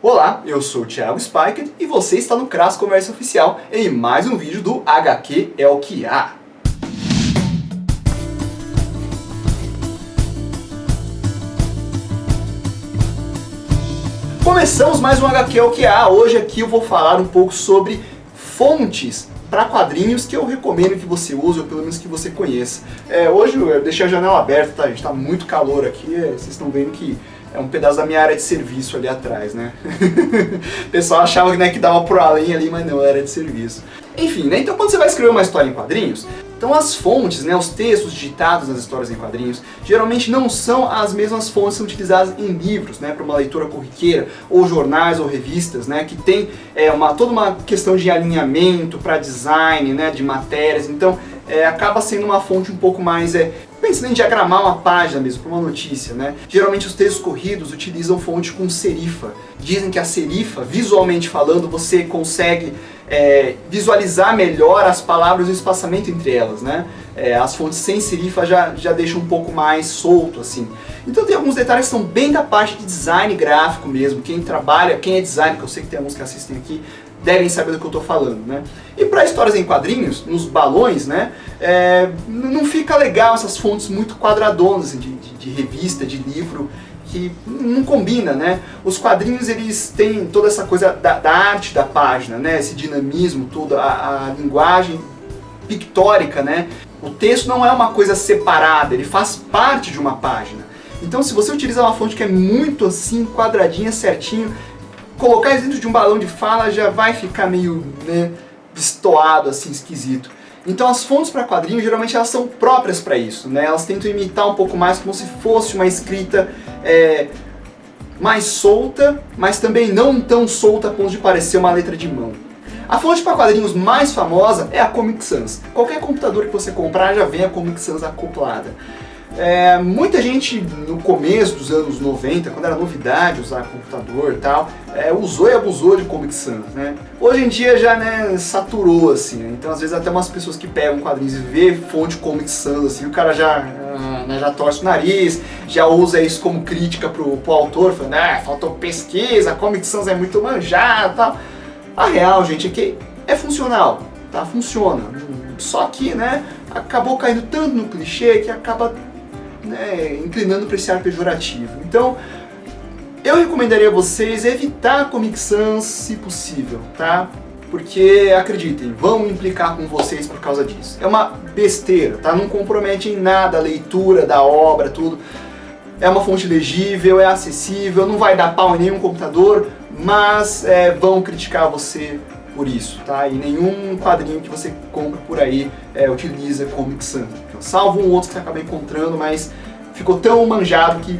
Olá, eu sou o Thiago Spiker e você está no Crass Conversa Oficial em mais um vídeo do HQ é o que há. Começamos mais um HQ é o que há. Hoje aqui eu vou falar um pouco sobre fontes para quadrinhos que eu recomendo que você use, ou pelo menos que você conheça. Hoje eu deixei a janela aberta, tá, gente? Tá muito calor aqui, vocês estão vendo que é um pedaço da minha área de serviço ali atrás, né? O pessoal achava que dava pro além ali, mas não, era de serviço. Enfim, né? Então quando você vai escrever uma história em quadrinhos, então as fontes, né, os textos digitados nas histórias em quadrinhos, geralmente não são as mesmas fontes que são utilizadas em livros, né, para uma leitura corriqueira, ou jornais ou revistas, né, que tem toda uma questão de alinhamento para design, né, de matérias, então acaba sendo uma fonte um pouco mais pensando em diagramar uma página mesmo, para uma notícia, né? Geralmente os textos corridos utilizam fonte com serifa. Dizem que a serifa, visualmente falando, você consegue visualizar melhor as palavras e o espaçamento entre elas, né? As fontes sem serifa já deixam um pouco mais solto, assim. Então tem alguns detalhes que são bem da parte de design gráfico mesmo. Quem é designer, que eu sei que tem alguns que assistem aqui, devem saber do que eu estou falando, né? E para histórias em quadrinhos, nos balões, né, não fica legal essas fontes muito quadradonas assim, de revista, de livro, que não combina, né? Os quadrinhos, eles têm toda essa coisa da arte da página, né? Esse dinamismo, toda a linguagem pictórica, né? O texto não é uma coisa separada, ele faz parte de uma página. Então se você utiliza uma fonte que é muito assim, quadradinha, certinho, colocar isso dentro de um balão de fala já vai ficar meio, né, destoado, assim, esquisito. Então as fontes para quadrinhos, geralmente elas são próprias para isso, né? Elas tentam imitar um pouco mais como se fosse uma escrita mais solta, mas também não tão solta a ponto de parecer uma letra de mão. A fonte para quadrinhos mais famosa é a Comic Sans. Qualquer computador que você comprar já vem a Comic Sans acoplada. Muita gente no começo dos anos 90, quando era novidade usar computador e tal, usou e abusou de Comic Sans, né? Hoje em dia já, né, saturou, assim, né? Então às vezes até umas pessoas que pegam quadrinhos e vê fonte Comic Sans, assim, o cara já torce o nariz, já usa isso como crítica pro autor, falando, faltou pesquisa, Comic Sans é muito manjado e tal. A real, gente, é que é funcional, tá? Funciona. Só que, né, acabou caindo tanto no clichê que acaba inclinando para esse ar pejorativo. Então, eu recomendaria a vocês evitar Comic Sans se possível, tá? Porque, acreditem, vão implicar com vocês por causa disso. É uma besteira, tá? Não compromete em nada a leitura da obra, tudo. É uma fonte legível, é acessível, não vai dar pau em nenhum computador, mas vão criticar você por isso, tá? E nenhum quadrinho que você compra por aí utiliza Comic Sans. Salvo um outro que você acaba encontrando, mas ficou tão manjado que,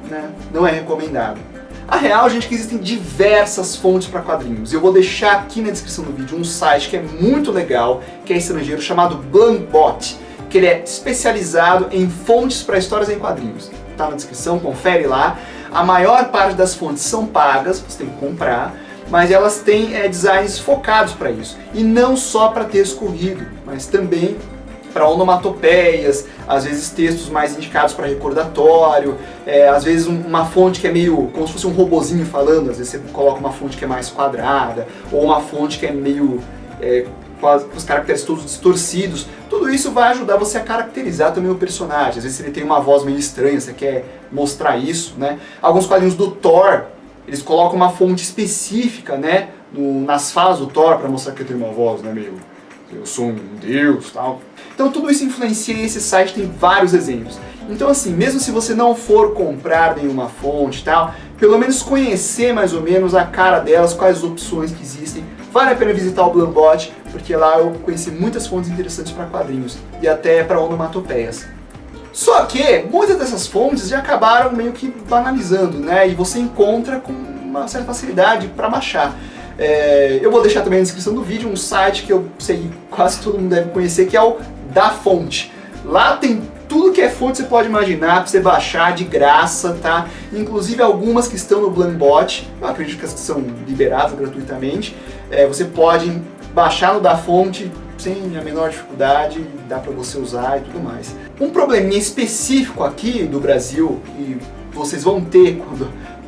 né, não é recomendado. A real, gente, é que existem diversas fontes para quadrinhos. Eu vou deixar aqui na descrição do vídeo um site que é muito legal, que é estrangeiro, chamado Blambot, que ele é especializado em fontes para histórias em quadrinhos. Tá na descrição, confere lá. A maior parte das fontes são pagas, você tem que comprar, mas elas têm designs focados para isso. E não só para texto corrido, mas também para onomatopeias, às vezes textos mais indicados para recordatório, às vezes uma fonte que é meio como se fosse um robozinho falando, às vezes você coloca uma fonte que é mais quadrada, ou uma fonte que é meio com os caracteres todos distorcidos. Tudo isso vai ajudar você a caracterizar também o personagem. Às vezes ele tem uma voz meio estranha, você quer mostrar isso, né? Alguns quadrinhos do Thor, eles colocam uma fonte específica, né, nas falas do Thor para mostrar que ele tem uma voz, né, meio eu sou um deus, tal. Então tudo isso influencia e esse site tem vários exemplos. Então assim, mesmo se você não for comprar nenhuma fonte, tal, pelo menos conhecer mais ou menos a cara delas, quais as opções que existem. Vale a pena visitar o Blambot, porque lá eu conheci muitas fontes interessantes para quadrinhos e até para onomatopeias. Só que muitas dessas fontes já acabaram meio que banalizando, né? E você encontra com uma certa facilidade para baixar. Eu vou deixar também na descrição do vídeo um site que eu sei que quase todo mundo deve conhecer, que é o Da Fonte. Lá tem tudo que é fonte que você pode imaginar para você baixar de graça, tá? Inclusive algumas que estão no Blambot, eu acredito que as que são liberadas gratuitamente. Você pode baixar no Da Fonte sem a menor dificuldade, dá para você usar e tudo mais. Um probleminha específico aqui do Brasil, que vocês vão ter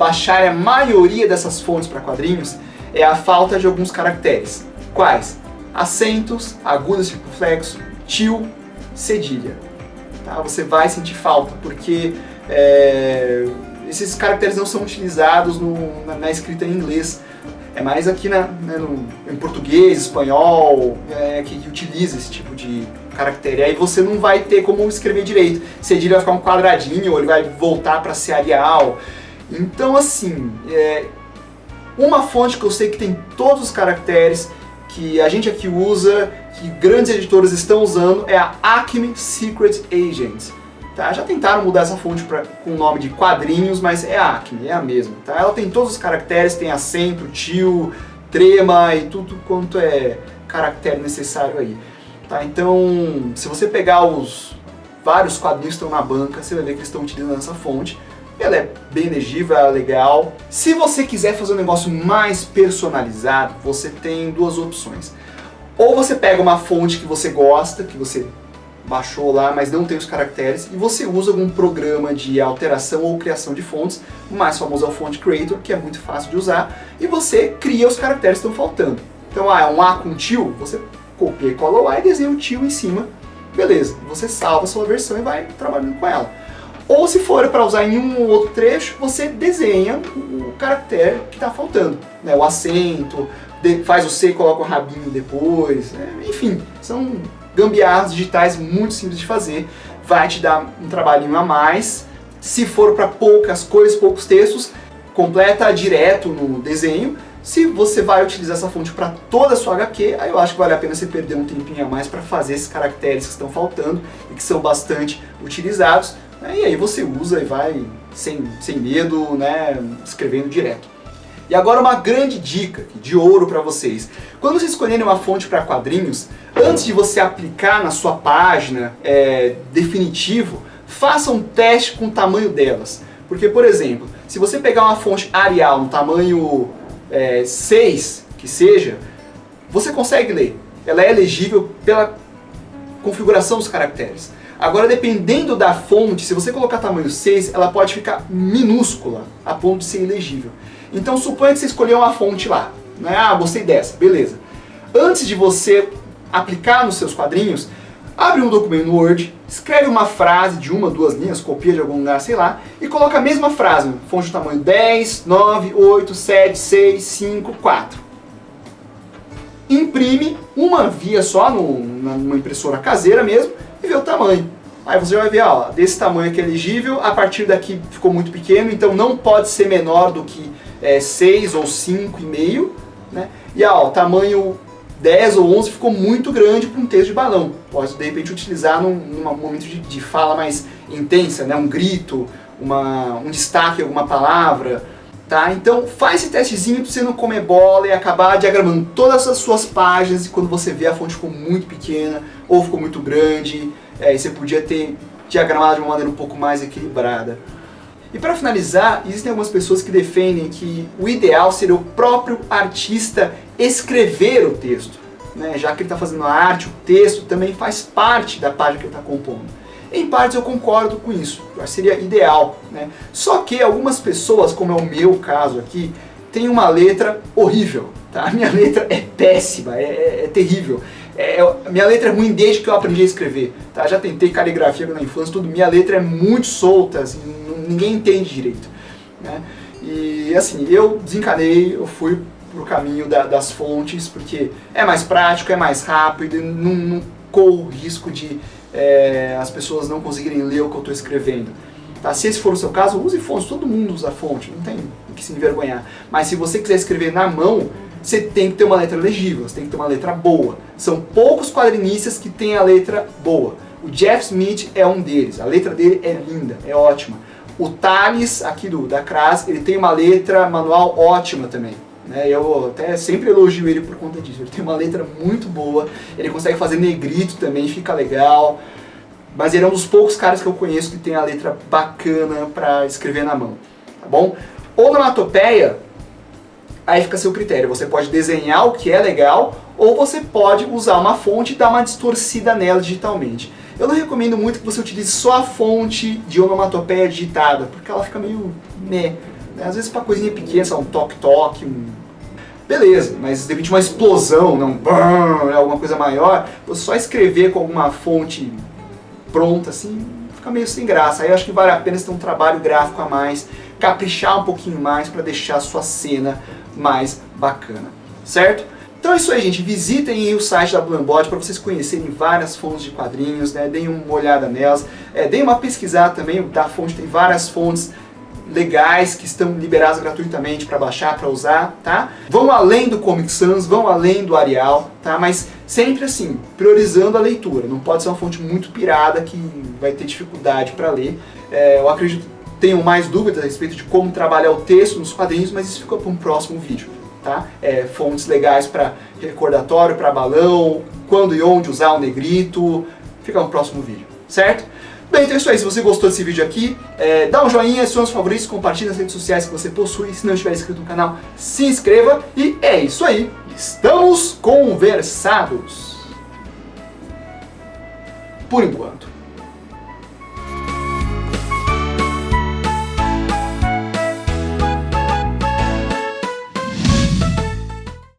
baixarem a maioria dessas fontes para quadrinhos é a falta de alguns caracteres. Quais? Acentos, agudo circunflexo, til, cedilha. Tá? Você vai sentir falta, porque esses caracteres não são utilizados na escrita em inglês. É mais aqui em português, espanhol, que utiliza esse tipo de caractere. Aí você não vai ter como escrever direito. Cedilha vai ficar um quadradinho, ou ele vai voltar para ser Arial. Então, assim, uma fonte que eu sei que tem todos os caracteres, que a gente aqui usa, que grandes editores estão usando, é a Acme Secret Agent. Tá? Já tentaram mudar essa fonte com o nome de quadrinhos, mas é a Acme, é a mesma. Tá? Ela tem todos os caracteres, tem acento, til, trema e tudo quanto é caractere necessário aí. Tá? Então, se você pegar os vários quadrinhos que estão na banca, você vai ver que eles estão utilizando essa fonte. Ela é bem legível, ela é legal. Se você quiser fazer um negócio mais personalizado, você tem duas opções. Ou você pega uma fonte que você gosta, que você baixou lá, mas não tem os caracteres, e você usa algum programa de alteração ou criação de fontes. O mais famoso é o Font Creator, que é muito fácil de usar, e você cria os caracteres que estão faltando. Então, é um A com til, você copia e cola o A e desenha um til em cima. Beleza, você salva a sua versão e vai trabalhando com ela. Ou se for para usar em um ou outro trecho, você desenha o caractere que está faltando. Né? O acento, faz o C e coloca o rabinho depois. Enfim, são gambiarras digitais muito simples de fazer. Vai te dar um trabalhinho a mais. Se for para poucas cores, poucos textos, completa direto no desenho. Se você vai utilizar essa fonte para toda a sua HQ, aí eu acho que vale a pena você perder um tempinho a mais para fazer esses caracteres que estão faltando e que são bastante utilizados. E aí você usa e vai sem medo, né, escrevendo direto. E agora uma grande dica de ouro para vocês. Quando vocês escolherem uma fonte para quadrinhos, antes de você aplicar na sua página definitivo, faça um teste com o tamanho delas. Porque, por exemplo, se você pegar uma fonte Arial no tamanho 6, que seja, você consegue ler. Ela é legível pela configuração dos caracteres. Agora, dependendo da fonte, se você colocar tamanho 6, ela pode ficar minúscula, a ponto de ser ilegível. Então, suponha que você escolheu uma fonte lá. Né? Ah, gostei dessa, beleza. Antes de você aplicar nos seus quadrinhos, abre um documento no Word, escreve uma frase de uma, duas linhas, copia de algum lugar, sei lá, e coloca a mesma frase, fonte de tamanho 10, 9, 8, 7, 6, 5, 4. Imprime uma via só, numa impressora caseira mesmo, e vê o tamanho. Aí você vai ver, ó, desse tamanho aqui é elegível, a partir daqui ficou muito pequeno, então não pode ser menor do que 6 ou 5,5, né? E ó, o tamanho 10 ou 11 ficou muito grande para um texto de balão. Pode, de repente, utilizar num momento de fala mais intensa, né? Um grito, um destaque, alguma palavra. Tá? Então faz esse testezinho para você não comer bola e acabar diagramando todas as suas páginas, e quando você vê a fonte ficou muito pequena ou ficou muito grande, e você podia ter diagramado de uma maneira um pouco mais equilibrada. E para finalizar, existem algumas pessoas que defendem que o ideal seria o próprio artista escrever o texto, né? Já que ele está fazendo a arte, o texto também faz parte da página que ele está compondo. Em partes eu concordo com isso, eu acho que seria ideal, né? Só que algumas pessoas, como é o meu caso aqui, tem uma letra horrível, tá? A minha letra é péssima, é terrível. Minha letra é ruim desde que eu aprendi a escrever, tá? Já tentei caligrafia na infância, tudo. Minha letra é muito solta, assim, ninguém entende direito, né? E assim, eu desencanei, eu fui pro caminho das fontes, porque é mais prático, é mais rápido, não corro o risco de as pessoas não conseguirem ler o que eu estou escrevendo. Tá? Se esse for o seu caso, use fontes, todo mundo usa fonte, não tem o que se envergonhar. Mas se você quiser escrever na mão, você tem que ter uma letra legível, você tem que ter uma letra boa. São poucos quadrinistas que têm a letra boa. O Jeff Smith é um deles, a letra dele é linda, é ótima. O Thales, aqui da Cras, ele tem uma letra manual ótima também. Eu até sempre elogio ele por conta disso. Ele tem uma letra muito boa, ele consegue fazer negrito também, fica legal. Mas ele é um dos poucos caras que eu conheço que tem a letra bacana para escrever na mão, tá bom? Onomatopeia, aí fica a seu critério. Você pode desenhar o que é legal, ou você pode usar uma fonte e dar uma distorcida nela digitalmente. Eu não recomendo muito que você utilize só a fonte de onomatopeia digitada, porque ela fica meio Né? Às vezes para coisinha pequena, um toque-toque, beleza, mas de repente uma explosão, não, alguma coisa maior, você só escrever com alguma fonte pronta assim, fica meio sem graça. Aí eu acho que vale a pena você ter um trabalho gráfico a mais, caprichar um pouquinho mais para deixar a sua cena mais bacana, certo? Então é isso aí, gente. Visitem aí o site da Blue Embody para vocês conhecerem várias fontes de quadrinhos, né? Deem uma olhada nelas, deem uma pesquisada também, da fonte tem várias fontes legais que estão liberadas gratuitamente para baixar, para usar, tá? Vão além do Comic Sans, vão além do Arial, tá? Mas sempre assim, priorizando a leitura. Não pode ser uma fonte muito pirada que vai ter dificuldade para ler. Eu acredito que tenham mais dúvidas a respeito de como trabalhar o texto nos quadrinhos, mas isso fica para um próximo vídeo, tá? Fontes legais para recordatório, para balão, quando e onde usar o negrito, fica no próximo vídeo, certo? Bem, então é isso aí. Se você gostou desse vídeo aqui, dá um joinha, adicione os favoritos, compartilhe nas redes sociais que você possui. Se não estiver inscrito no canal, se inscreva. E é isso aí. Estamos conversados. Por enquanto.